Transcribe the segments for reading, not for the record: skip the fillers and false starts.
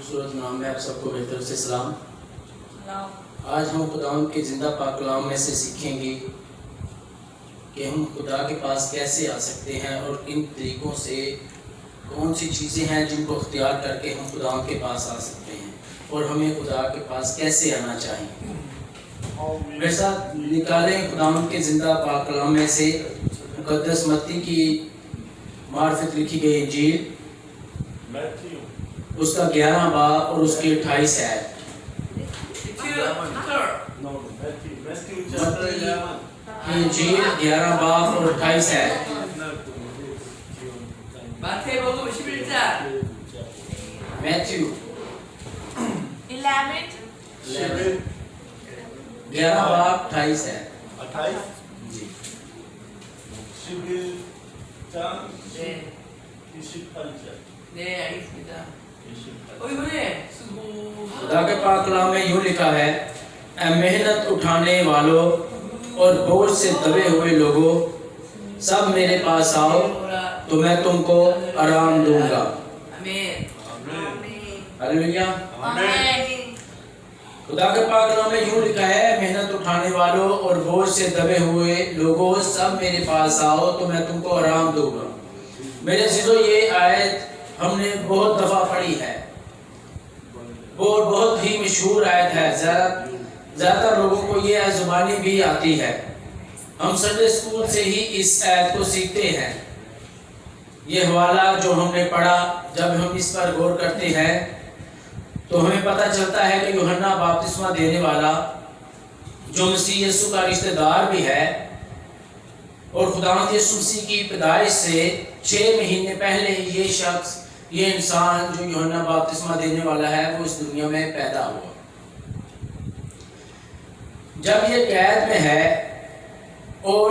खूबसूरत नाम है। आप सबको मेरी तरफ से सलाम। आज हम खुदावंद के ज़िंदा पाक कलाम में से सीखेंगे कि हम खुदा के पास कैसे आ सकते हैं और किन तरीक़ों से कौन सी चीज़ें हैं जिनको अख्तियार करके हम खुदावंद के पास आ सकते हैं और हमें खुदा के पास कैसे आना चाहिए। मेरे साथ निकालें खुदावंद के ज़िंदा पाक कलाम में से मुक़द्दस मत्ती की मार्फत लिखी गई इंजील, उसका 11 बाब और उसके 28 आयत। इंजील 11 बाब और 28 आयत। 마태복음 11장 मैथ्यू 11 11 बाब 28 आयत। 28 जी 11장 네, 28절 네 알겠습니다. 28절 이번에 수고 खुदा के पाक कलाम में यूँ लिखा है, ऐ मेहनत उठाने वालों और बोझ से दबे हुए लोगों, सब मेरे पास आओ तो मैं तुमको आराम दूंगा। 아멘. हालेलुया। 아멘 खुदा के पाक कलाम में यूँ लिखा है, मेहनत उठाने वालों और बोझ से दबे हुए लोगों, सब मेरे पास आओ तो मैं तुमको आराम दूंगा। मेरे अज़ीज़ों, ये आयत हमने बहुत दफ़ा पढ़ी है और बहुत ही मशहूर आयत है। ज़्यादातर लोगों को ये ज़ुबानी भी आती है। हम संडे स्कूल से ही इस आयत को सीखते हैं। ये हवाला जो हमने पढ़ा, जब हम इस पर गौर करते हैं तो हमें पता चलता है कि यूहन्ना बपतिस्मा देने वाला, जो मसीह यीशु का रिश्तेदार भी है और खुदावंद यीशु मसीह की पैदाइश से 6 महीने पहले ये शख्स, ये इंसान जो यूहन्ना बपतिस्मा देने वाला है, वो इस दुनिया में पैदा हुआ। जब ये कैद में है और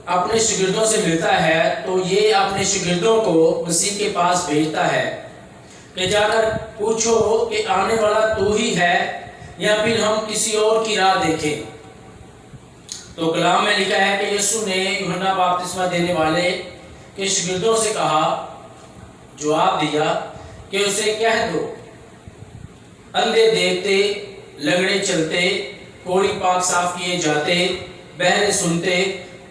अपने शागिर्दों से मिलता है तो ये अपने शागिर्दों को मसीह के पास भेजता है कि जाकर पूछो कि आने वाला तू ही है या फिर हम किसी और की राह देखें। तो कलाम में लिखा है कि यीशु ने यूहन्ना बपतिस्मा देने वाले के शागिर्दों से कहा, जवाब दिया कि उसे कह दो, अंधे देखते, लंगड़े चलते, कोढ़ी पाक साफ किए जाते, बहरे सुनते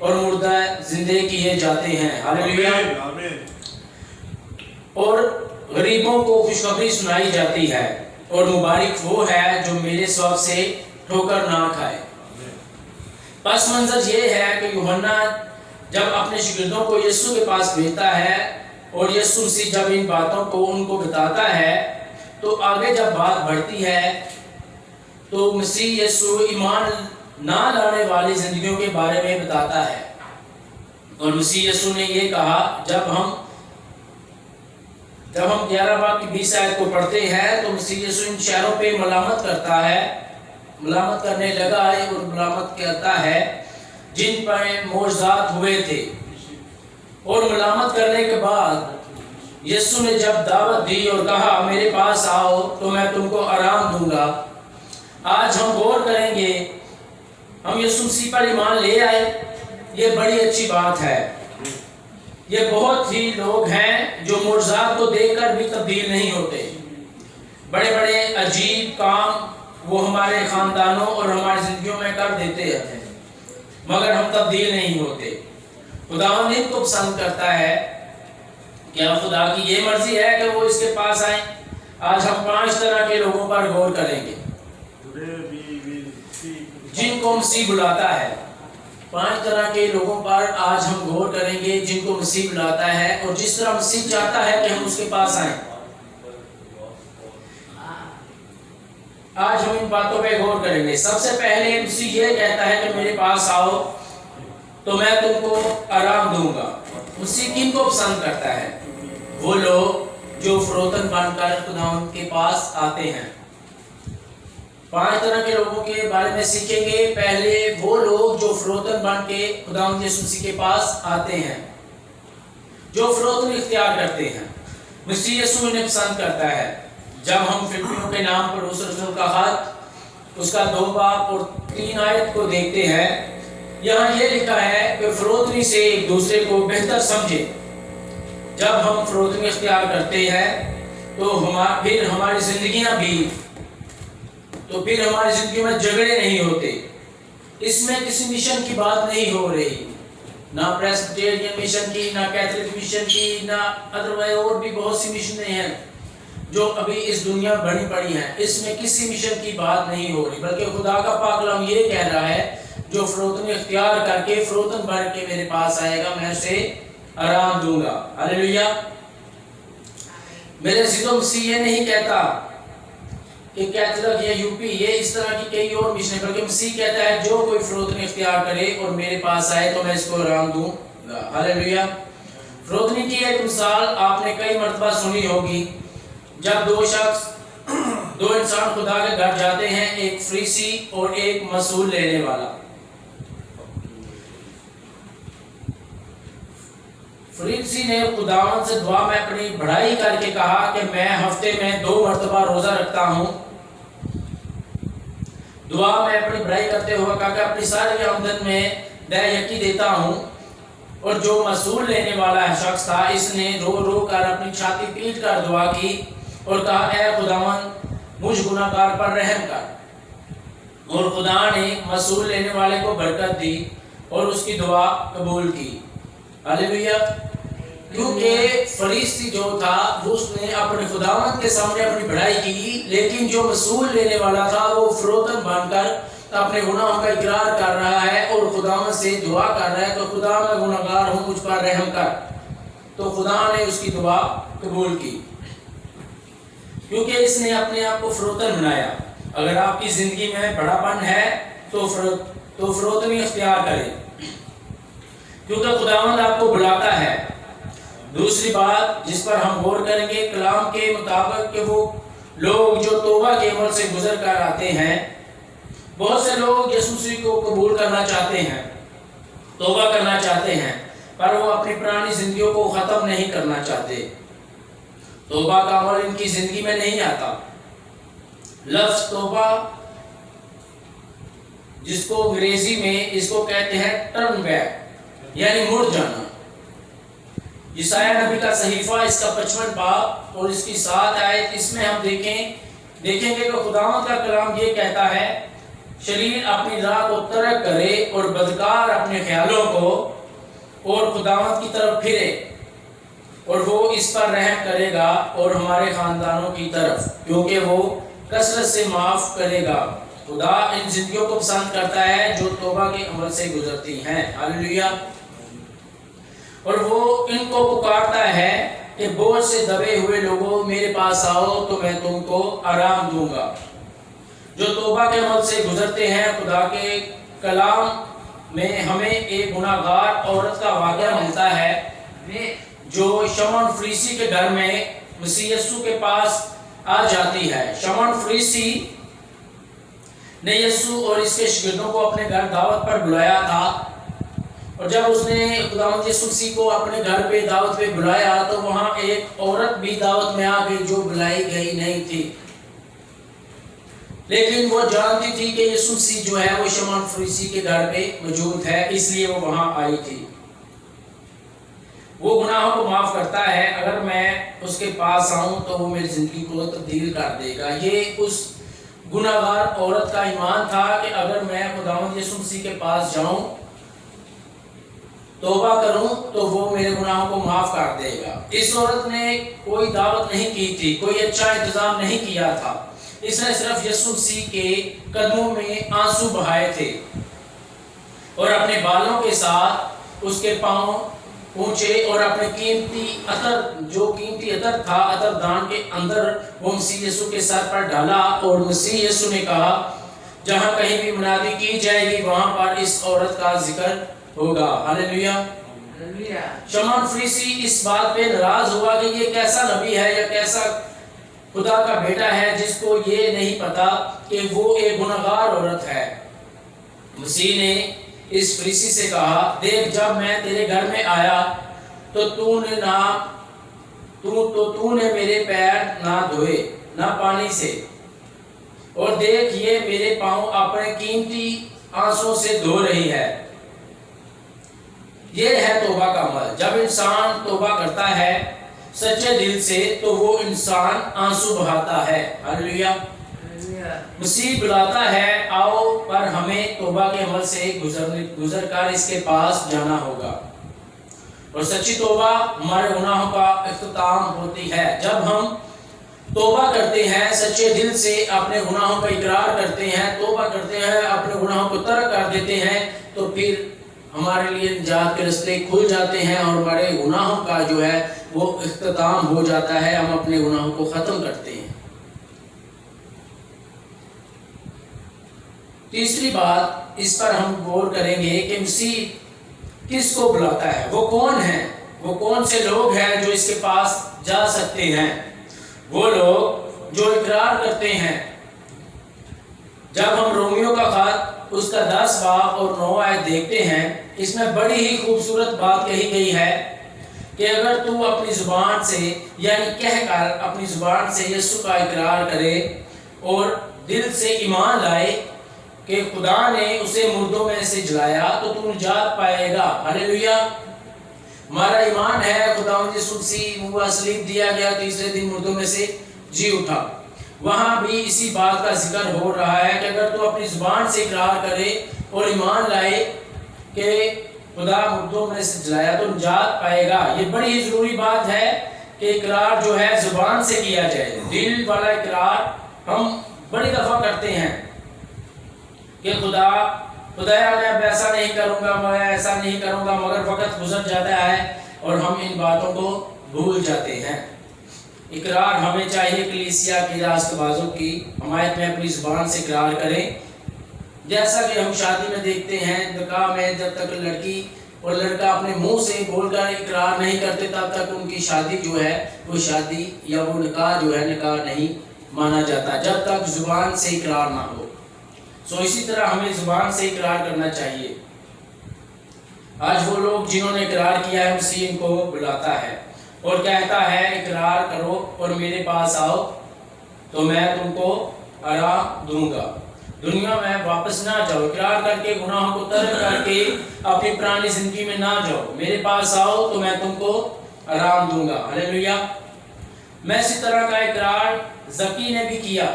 और मुर्दा जिंदे किए जाते हैं। हालेलुया। आमीन और गरीबों को खुशखबरी सुनाई जाती है और मुबारक वो है जो मेरे स्वभाव से ठोकर ना खाए। पस मंजर ये है कि यूहन्ना जब अपने शागिर्दों को यीशु के पास भेजता है और यीशु मसीह जब इन बातों को उनको बताता है तो आगे जब बात बढ़ती है तो मसीह यीशु ईमान ना लाने वाली जिंदगियों के बारे में बताता है। और मसीह यीशु ने ये कहा, जब हम 11 बाब की 20 आयत को पढ़ते हैं तो मसीह यीशु इन शहरों पे मलामत करता है, मलामत करने लगा है और मलामत करता है जिन पर मोजज़ात हुए थे। और मलामत करने के बाद यीशु ने जब दावत दी और कहा, मेरे पास आओ तो मैं तुमको आराम दूंगा। आज हम गौर करेंगे, हम यीशु मसीह पर ईमान ले आए, ये बड़ी अच्छी बात है। ये बहुत ही लोग हैं जो मोजज़ात को देखकर भी तब्दील नहीं होते। बड़े बड़े अजीब काम वो हमारे ख़ानदानों और हमारी ज़िंदगियों में कर देते हैं, मगर हम तब्दील नहीं होते। खुदावंद इनको पसंद करता है। क्या खुदा की ये मर्जी है कि वो इसके पास आए? आज हम 5 तरह के लोगों पर गौर करेंगे Today we will see जिनको मसीह बुलाता है। 5 तरह के लोगों पर आज हम गौर करेंगे जिनको मसीह बुलाता है और जिस तरह मसीह चाहता है कि हम उसके पास आए। आज हम इन बातों पे गौर करेंगे। सबसे पहले मसीह ये कहता है कि मेरे पास आओ तो मैं तुमको आराम दूंगा। मसीह किनको पसंद करता है? वो लोग जो फरोतन बनकर खुदावंद के पास आते हैं। 5 तरह के लोगों के बारे में सीखेंगे। पहले वो लोग जो फरोतन बन के खुदावंद यीशु मसीह के पास आते हैं, जो फरोतन इख्तियार करते हैं। मसीह यीशु इन्हें पसंद करता है। जब हम फिलिपियों के नाम पर उस रसूल का खत, उसका 2 बाब और 3 आयत को देखते हैं, यहाँ ये लिखा है कि फरोतनी से एक दूसरे को बेहतर समझे। जब हम फरोतनी इख्तियार करते हैं फिर हमारी जिंदगियां भी, तो फिर हमारी जिंदगी में झगड़े नहीं होते। इसमें किसी मिशन की बात नहीं हो रही, ना प्रेस्बिटेरियन मिशन की, ना कैथोलिक मिशन की, ना अदरवाइज और भी बहुत सी मिशनें हैं जो अभी इस दुनिया में बनी पड़ी हैं। इसमें किसी मिशन की बात नहीं हो रही, बल्कि खुदा का पाक कलाम ये कह रहा है, जो फरोतन इख्तियार करके फरोतन भर के मेरे पास आएगा, मैं उसे आराम दूंगा। हालेलुया। मेरे सिद्धो मसीह ये नहीं कहता कि कैथोलिक या यूपी ये इस तरह की कई और मिशन, बल्कि मसीह कहता है जो कोई फरोतनी इख्तियार करे और मेरे पास आए तो मैं इसको आराम दूंगा। हालेलुया। फरोतनी की एक मिसाल आपने कई मर्तबा सुनी होगी, जब दो इंसान खुदा के घर जाते हैं, एक फरीसी और एक मसूल लेने वाला। फरीसी ने खुदावंद से दुआ में अपनी बढ़ाई करके कहा कि मैं हफ्ते में 2 मर्तबा रोजा रखता हूं। दुआ में अपनी बढ़ाई करते हुए कहा कि अपनी सारी आमदन में दयायकी देता हूं। और जो मसूल लेने वाला शख्स था, इसने रो रो कर अपनी छाती पीट कर दुआ की और कहा, ऐ खुदावंद मुझ गुनाहगार पर रहम कर। और खुदा ने मसूल लेने वाले को बरकत दी और उसकी दुआ कबूल की। हालेलुया। क्योंकि फरीसी जो था उसने अपने खुदावंद के सामने अपनी बढ़ाई की, लेकिन जो मसूल लेने वाला था वो फरोतन बनकर अपने गुनाहों का इकरार कर रहा है और खुदावंद से दुआ कर रहा है, तो खुदा मैं गुनाहगार हूं, मुझ पर रहम कर। तो खुदा ने उसकी दुआ कबूल की, क्योंकि इसने अपने आप को फरोतन बनाया। अगर आपकी जिंदगी में बड़ापन है तो फरोतनी इख्तियार करें, क्योंकि खुदावंद आपको बुलाता है। दूसरी बात जिस पर हम गौर करेंगे, कलाम के मुताबिक कि वो लोग जो तौबा के अमल से गुजर कर आते हैं, बहुत से लोग यीशु मसीह को कबूल करना चाहते हैं, तौबा करना चाहते हैं, पर वो अपनी पुरानी जिंदगियों को खत्म नहीं करना चाहते। तौबा का अमल इनकी जिंदगी में नहीं आता। लफ्ज तौबा, जिसको अंग्रेजी में इसको कहते हैं टर्न बैक, यानी मुड़ जाना। यशायाह नबी का सहीफा इसका 55 बाब और इसकी 7 आयत, इसमें हम देखेंगे कि खुदावंद का कलाम ये कहता है, शरीर अपनी राह को तर्क करे और बदकार अपने ख्यालों को और खुदावंद की तरफ फिरे, और वो इस पर रहम करेगा और हमारे खानदानों की तरफ, क्योंकि वो कसरत से माफ करेगा। खुदा इन जिंदगियों को पसंद करता है जो तौबा के अमल से गुजरती हैं। हालेलुया। और वो इनको पुकारता है कि बोझ से दबे हुए लोगों मेरे पास आओ तो मैं तुमको आराम दूंगा। जो तौबा के अमल से गुजरते हैं, खुदा के कलाम में हमें एक गुनाहगार औरत का वाक़या मिलता है जो शमौन फरीसी के घर में मसीह यीशु के पास आ जाती है। शमौन फरीसी ने यीशु और इसके शागिर्दों को अपने घर दावत पर बुलाया था, और जब उसने खुदावंद यीशु मसीह को अपने घर पे दावत पे बुलाया तो वहां एक औरत भी दावत में आ गई जो बुलाई गई नहीं थी, लेकिन वो जानती थी कि यीशु मसीह जो है वो शमौन फरीसी के घर पे मौजूद है, इसलिए वो वहां आई थी। वो गुनाहों को माफ करता है। अगर मैं उसके पास आऊं तो वो मेरी जिंदगी को तब्दील कर देगा। ये उस गुनाहगार औरत का ईमान था कि अगर मैं खुदावंद यीशु मसीह के पास जाऊं, तौबा करूं, तो वो मेरे गुनाहों को माफ कर देगा। इस औरत ने कोई दावत नहीं की थी, कोई अच्छा इंतजाम नहीं किया था। इसने सिर्फ यीशु मसीह के कदमों में आंसू बहाए थे और अपने बालों के साथ उसके पांव पहुंचे और अपने कीमती अतर था, अतर दान के अंदर वो मसीह यीशु के सर पर डाला, और मसीह यीशु ने कहा, जहां कहीं भी मुनादी की जाएगी वहां पर इस औरत का जिक्र होगा। हालेलुया। शमौन फरीसी इस बात पे नाराज हुआ कि ये कैसा नबी है या कैसा खुदा का बेटा है जिसको ये नहीं पता कि वो एक गुनाहगार औरत है। मसीह ने इस फरीसी से कहा, देख, जब मैं तेरे घर में आया तो तूने मेरे पैर ना धोए ना पानी से, और देख ये मेरे पांव अपने कीमती आंसुओं से धो रही है। ये है तौबा का अमल। जब इंसान तौबा करता है सच्चे दिल से तो वो इंसान आंसू बहाता है। हालेलुया। Hallelujah. मसीह बुलाता है, आओ, पर हमें तौबा के अमल से गुजर कर इसके पास जाना होगा। और सच्ची तौबा हमारे गुनाहों का इख्तिताम होती है। जब हम तौबा करते हैं, सच्चे दिल से अपने गुनाहों का इकरार करते हैं, तौबा करते हैं, अपने गुनाहों को तर्क कर देते हैं, तो फिर हमारे लिए निजात के रास्ते खुल जाते हैं और हमारे गुनाहों का जो है वो इख्तिताम हो जाता है। हम अपने गुनाहों को ख़त्म करते हैं। तीसरी बात, इस पर हम गौर करेंगे कि मसीह किसको बुलाता है, वो कौन है, वो कौन से लोग हैं जो इसके पास जा सकते हैं। वो लोग जो इकरार करते हैं। जब हम रोमियो का खत उसका 10 बाब और 9 आयत देखते हैं, इसमें बड़ी ही खूबसूरत बात कही गई है कि अगर तू अपनी जुबान से यानी कहकर अपनी जुबान से यीशु का इकरार करे और दिल से ईमान लाए कि खुदा ने उसे मुर्दों में से जलाया, तो तू निजात पाएगा। हालेलुया। हमारा ईमान है खुदावंद यीशु मसीह मुआ सलीब दिया गया, तीसरे दिन मुर्दों में से जी उठा। वहां भी इसी बात का जिक्र हो रहा है कि अगर तू अपनी जुबान से इकरार करे और ईमान लाए कि खुदा मुर्दों में से जलाया, तो निजात पाएगा। ये बड़ी ही जरूरी बात है कि इकरार जो है जुबान से किया जाए। दिल वाला इकरार हम बड़ी दफा करते हैं कि खुदाया मैं अब ऐसा नहीं करूंगा, मैं ऐसा नहीं करूंगा, मगर वक्त गुजर जाता है और हम इन बातों को भूल जाते हैं। इकरार हमें चाहिए कलीसिया की रास्तबाजों की हमायत में अपनी जुबान से इकरार करें। जैसा कि हम शादी में देखते हैं, निकाह में जब तक लड़की और लड़का अपने मुंह से बोलकर इकरार नहीं करते, तब तक उनकी शादी जो है वो शादी या वो निकाह जो है निकाह नहीं माना जाता, जब तक जुबान से इकरार ना हो। सो इसी तरह हमें जुबान से इकरार करना चाहिए। आज वो लोग जिन्होंने इकरार किया है, मसीह इनको बुलाता है और कहता है इकरार करो और मेरे पास आओ तो मैं तुमको आराम दूंगा। दुनिया में वापस ना जाओ, इकरार करके गुनाहों को तर्क करके अपनी पुरानी जिंदगी में ना जाओ। मेरे पास आओ तो मैं तुमको आराम दूंगा। हालेलुया। मैं इसी तरह का इकरार जकी ने भी किया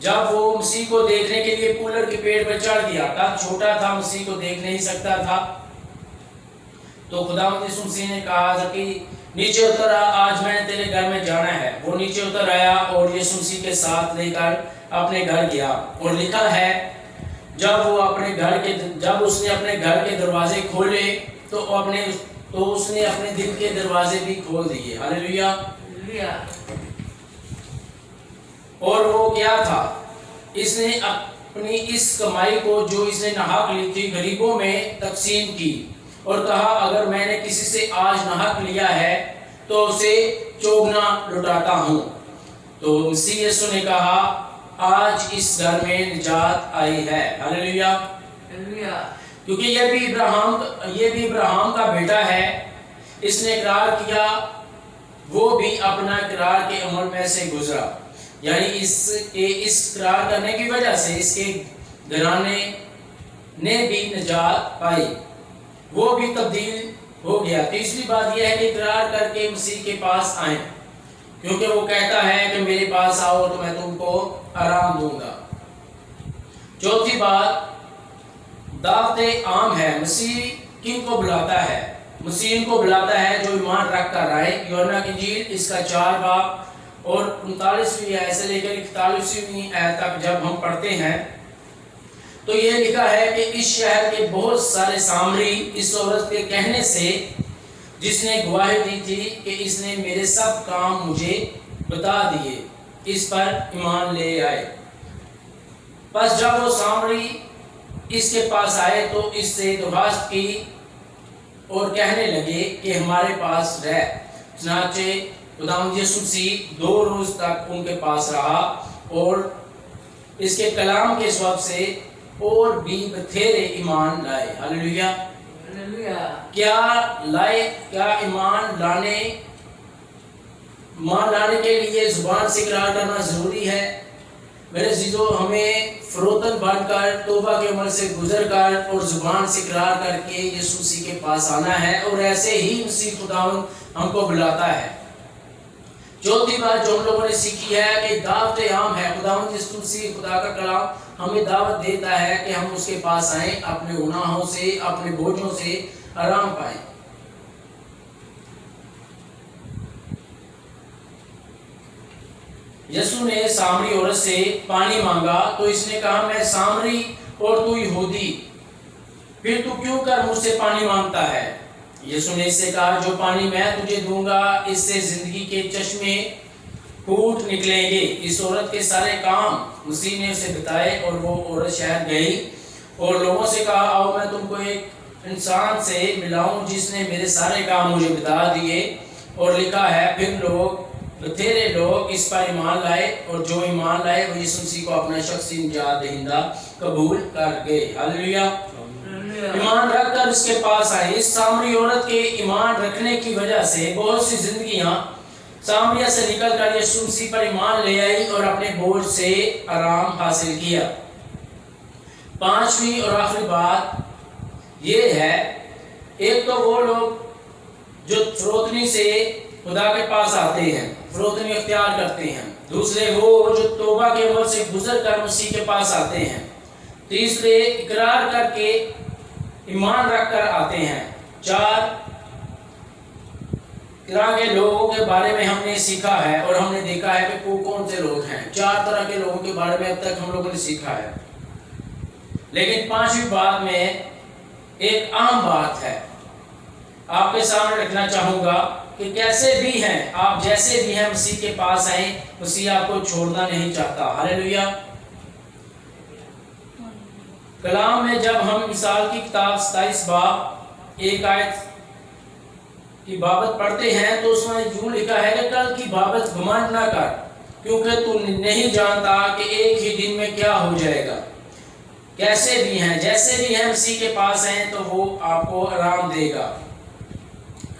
जब वो मसीह को देखने के लिए कूलर के पेड़ पर चढ़ गया। तब छोटा था, मसीह को देख नहीं सकता था, तो खुदावंद यीशु मसीह ने कहा कि नीचे उतर आ, आज मैंने तेरे घर में जाना है। वो नीचे उतर आया और यीशु मसीह के साथ लेकर अपने घर गया। और लिखा है जब उसने अपने घर के दरवाजे खोले तो उसने अपने दिल के दरवाजे भी खोल दिए। हालेलुया। Hallelujah. और वो क्या था, इसने अपनी इस कमाई को जो इसने नाहक ली थी गरीबों में तकसीम की और कहा अगर मैंने किसी से आज नाहक लिया है तो उसे चौगुना लुटाता हूँ। तो मसीह यीशु ने कहा आज इस घर में निजात आई है। हालेलुया। Hallelujah. क्योंकि ये भी इब्राहिम का बेटा है। इसने इकरार किया, वो भी अपना इकरार के अमल में से गुजरा, यानी इस इकरार करने की वजह से इसके घराने ने भी निजात पाई, वो भी तब्दील हो गया। तीसरी बात यह है कि इकरार करके मसीह के पास आए, क्योंकि वो कहता है कि मेरे पास आओ तो मैं तुमको आराम दूंगा। चौथी बात दावत आम है। मसीह किनको बुलाता है? मसीह इनको बुलाता है जो ईमान रख कर आए। यूहन्ना की इंजील इसका 4 बाब और 39वीं आयत से लेकर 41वीं आयत तक जब हम पढ़ते हैं तो ये लिखा है कि इस शहर के बहुत सारे सामरी इस औरत के कहने से जिसने गवाही दी थी कि इसने मेरे सब काम मुझे बता दिए, इस पर ईमान ले आए। बस जब वो सामरी इसके पास आए तो इससे दरख्वास्त की और कहने लगे कि हमारे पास रह। चनाचे खुदावंद यीशु मसीह 2 रोज तक उनके पास रहा और इसके कलाम के सबब से और भी बथेरे ईमान लाए। हालेलुया। Hallelujah. क्या ईमान लाने के लिए जुबान से इकरार करना जरूरी है? मेरे अजीजों, हमें फरोतन बनकर तौबा के अमल से गुजर कर और जुबान से इकरार करके यीशु मसीह के पास आना है, और ऐसे ही मसीह खुदावंद हमको बुलाता है। चौथी बात जो हम लोगों ने सीखी है कि दावत आम है। खुदावंद यीशु मसीह, खुदा का कलाम हमें दावत देता है कि हम उसके पास आएं, अपने गुनाहों से, अपने बोझों से आराम पाएं। यीशु ने सामरी औरत से पानी मांगा तो इसने कहा, मैं सामरी और तू यहूदी, फिर तू क्यों कर मुझसे पानी मांगता है? यीशु ने इससे कहा, जो पानी मैं तुझे दूंगा इससे जिंदगी के चश्मे फूट निकलेंगे। इस औरत के सारे काम मसीह ने उसे बताए और वो औरत शहर गई और लोगों से कहा, आओ मैं तुमको एक इंसान से मिलाऊं जिसने मेरे सारे काम मुझे बता दिए। और लिखा है, फिर लोग बथेरे लोग इस पर ईमान लाए, और जो ईमान लाए वो यीशु मसीह को अपना शख्सी निजात दहिंदा कबूल कर गए। हालेलुया। ईमान रखकर उसके पास आए। इस सामरी औरत के ईमान रखने की वजह से बहुत सी जिंदगियां सामरिया से निकलकर यीशु मसीह पर ईमान ले आई और अपने बोझ से आराम हासिल किया। पांचवी और आखिरी बात ये है, एक तो वो लोग जो फरोतनी से खुदा के पास आते हैं, फरोतनी इख्तियार करते हैं। दूसरे वो जो तौबा के अमल से गुजर कर मसीह के पास आते हैं। तीसरे इकरार करके ईमान रख कर आते हैं। चार तरह के लोगों के बारे में हमने सीखा है और हमने देखा है कि वो कौन से लोग हैं। चार तरह के लोगों के बारे में अब तक हम लोगों ने सीखा है, लेकिन पांचवी बात में एक अहम बात है, आपके सामने रखना चाहूंगा कि कैसे भी हैं आप, जैसे भी हैं, मसीह के पास आए, मसीह आपको छोड़ना नहीं चाहता। हालेलुया। कलाम में जब हम मिसाल की किताब 27 बाब 1 आयत की बाबत पढ़ते हैं तो उसमें यूं लिखा है कि कल की बाबत घमंड ना कर, क्योंकि तू नहीं जानता कि एक ही दिन में क्या हो जाएगा। कैसे भी हैं, जैसे भी हैं, मसीह के पास हैं तो वो आपको आराम देगा।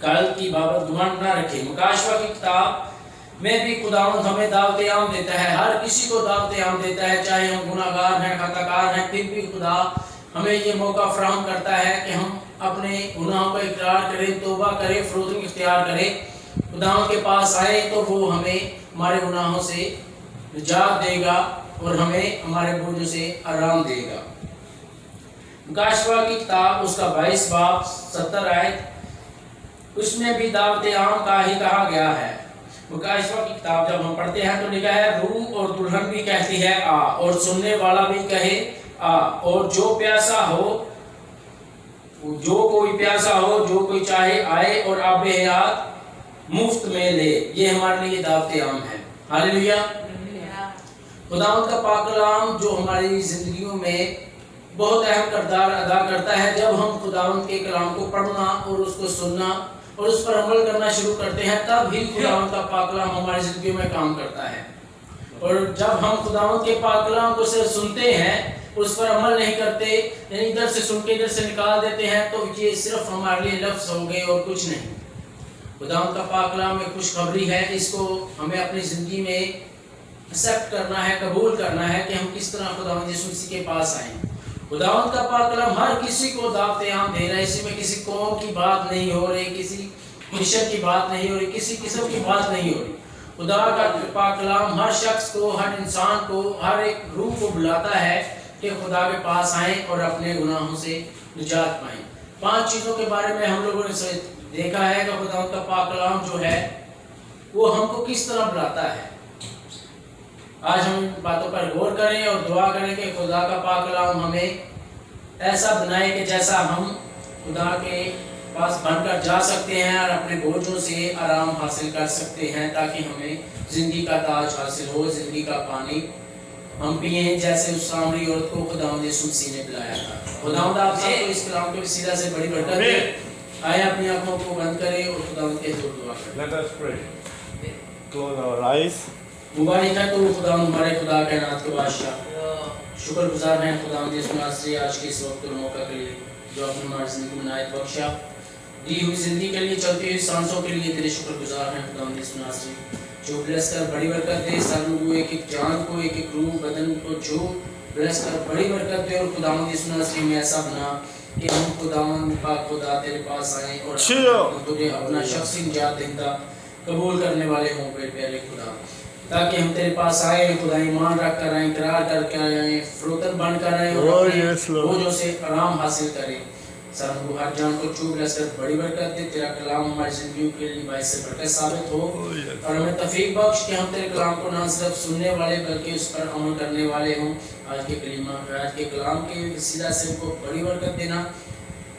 कल की बाबत घमंड ना रखें। मुकाशवा की किताब में भी खुदावंद हमें दावत आम देता है, हर किसी को दावत आम देता है, चाहे हम गुनाहगार हैं, खताकार हैं, फिर भी खुदा हमें ये मौका फराहम करता है कि हम अपने गुनाहों का इकरार करें, तौबा करें, फरोतनी इख्तियार करें, खुदावंद के पास आए तो वो हमें हमारे गुनाहों से निजात देगा और हमें हमारे बोझों से आराम देगा। मुकाशवा की किताब उसका 22 बाब 70 आयत, उसमें भी दावत आम का ही कहा गया है। मुकाशवा की किताब जब हम पढ़ते हैं तो लिखा है, रूह और दुल्हन भी कहती है आ, और सुनने वाला भी कहे आ, और जो प्यासा हो, जो कोई प्यासा हो, जो कोई चाहे आए और आब हयात मुफ्त में ले। ये हमारे लिए दावत आम है। हालेलुया। खुदावंद का पाक कलाम जो हमारी जिंदगियों में बहुत अहम किरदार अदा करता है, जब हम खुदावंद के कलाम को पढ़ना और उसको सुनना और उस पर अमल करना शुरू करते हैं, तब ही खुदावंद का पाक कलाम हमारी जिंदगी में काम करता है। और जब हम खुदावंद के पाक कलाम को सिर्फ सुनते हैं, उस पर अमल नहीं करते, यानी इधर से सुन के इधर से निकाल देते हैं, तो ये सिर्फ हमारे लिए लफ्ज़ हो गए और कुछ नहीं। खुदावंद का पाक कलाम में खुशखबरी है, इसको हमें अपनी ज़िंदगी में एक्सेप्ट करना है, कबूल करना है कि हम किस तरह खुदावंद यीशु मसीह के पास आएँ। खुदावंद का पाक कलाम हर किसी को दावत आम दे रहा है। इसी में किसी कौम की बात नहीं हो रही, किसी मिशन की बात नहीं हो रही, किसी किस्म की बात नहीं हो रही। खुदा का पाक कलाम हर शख्स को, हर इंसान को, हर एक रूह को बुलाता है कि खुदा के पास आएँ और अपने गुनाहों से निजात पाएँ। 5 चीज़ों के बारे में हम लोगों ने देखा है कि खुदावंद का पाक कलाम जो है वो हमको किस तरह बुलाता है। आज हम इन बातों पर गौर करें और दुआ करें कि खुदा का पाक कलाम हमें ऐसा बनाए कि जैसा हम खुदा के पास बनकर जा सकते हैं और अपने बोझों से आराम हासिल कर सकते हैं, ताकि हमें ज़िंदगी का ताज हासिल हो, ज़िंदगी का पानी हम पिए जैसे उस सामरी औरत को खुदावंद यीशु मसीह ने बुलाया था। खुदावंद आप सबको इस कलाम के वसीला से बड़ी बरकत दे। आइए अपनी आंखों को बंद करें और खुदावंद के हज़ूर दुआ करें। Let us pray. Close our eyes. मुबारक है तो खुदावंद हमारे खुदा कायनात के बादशाह, शुक्रगुजार हैं खुदावंद यीशु मसीह आज के इस वक्त और मौका के लिए जो आपने हमारी ज़िंदगी में इनायत बख्शा। दी हुई ज़िंदगी के लिए, चलती हुई सांसों के लिए तेरे शुक्रगुजार हैं खुदावंद यीशु मसीह। जो ब्लेस कर बड़ी बरकत दे, सब लोगों एक एक जान को, एक एक रूह बदन को जो ब्लेस कर बड़ी बरकत दे। और खुदावंद यीशु मसीह में ऐसा बना कि हम खुदावंद पाक खुदा तेरे पास आए और तुझे अपना शख्सी निजात देता कबूल करने वाले हों प्यारे खुदा, ताकि हम तेरे पास आए खुदा, ईमान रख कर आए, इकरार करके आए, फरोतन बन कर आए और अपने बोझों से आराम हासिल करें। सब हर जान को छू ब्लेस कर बड़ी बरकत दे। तेरा कलाम हमारी जिंदगी के लिए बायस से बरकत साबित हो और हमें तौफीक बख्श कि हम तेरे कलाम को ना सिर्फ सुनने वाले बल्कि उस पर अमल करने वाले हों। आज के कलाम के वसीला से उनको बड़ी बरकत देना।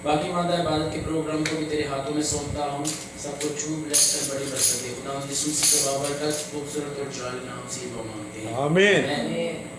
बाकी मादा इबादत के प्रोग्राम को भी तेरे हाथों में सौंपता हूँ। सबको छू ब्लेस कर बड़ी बरकत दे। खुदा यीशु मसीह के बाबरकत खूबसूरत और जाली नाम से दुआ मांगते हैं। आमीन। आमीन।